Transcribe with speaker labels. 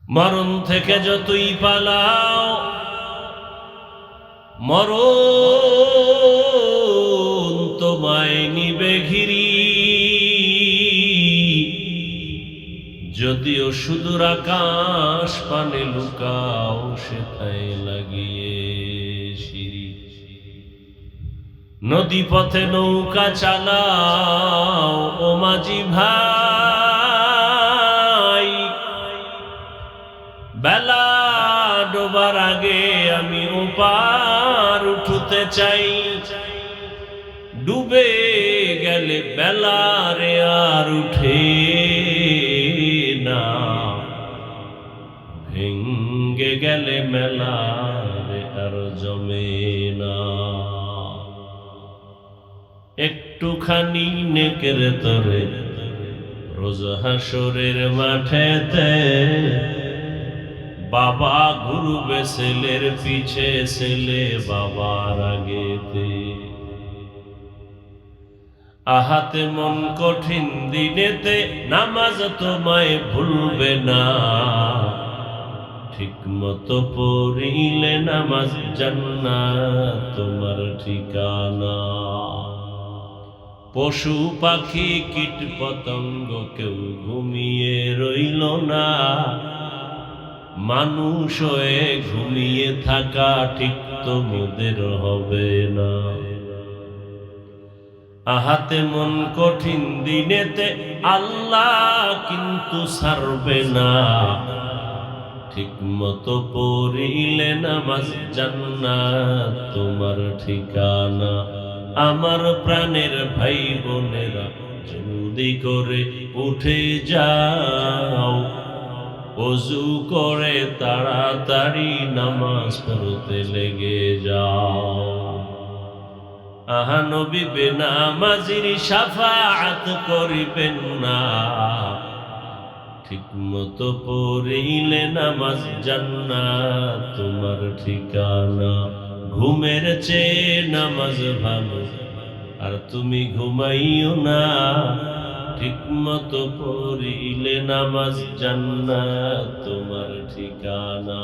Speaker 1: মরণ থেকে যতই পালাও মরণ তোমায় নিবে ঘিরি। যদিও সুদূর আকাশ পানে লুকাও সেথায় লাগিয়ে সিঁড়ি। নদী পথে নৌকা চালাও ও মাঝি ভাই, বেলা ডোবার আগে আমি ওপার উঠতে চাই। ডুবে গেলে বেলা রে আর উঠে না, ভেঙ্গে গেলে মেলা রে আর জমে না। একটুখানি নেকের তরে রোজ হাসরের মাঠেতে বাবা ঘুরবে ছেলের পিছে, ছেলে বাবার আগেতে। আহাতে মন কঠিন দিনেতে নামাজ তোমায় ভুলবে না। ঠিক মতো পড়িলে নামাজ জান্নাত তোমার ঠিকানা। পশু পাখি কীট পতঙ্গ কেউ ঘুমিয়ে রইল না। মানুষ হয়ে ঘুমিয়ে থাকা ঠিক তোমাদের হবে না। আহাতে মন কঠিন দিনেতে আল্লাহ কিন্তু ছাড়বে না। ঠিক মতো পড়িলে নামাজ জান্নাত তোমার ঠিকানা। আমার প্রাণের ভাই বোনেরা জলদি করে উঠে যাও, ওযু করে তাড়াতাড়ি নামাজ পড়তে লেগে যাও। আহা নবী বেনামাজির শাফাআত করিবেন না। ঠিক মতো পড়িলে নামাজ জান্নাত তোমার ঠিকানা। ঘুমের চেয়ে নামাজ ভালো আর তুমি ঘুমাইও না। ঠিক মতো পড়িলে নামাজ জান্নাত তোমার ঠিকানা।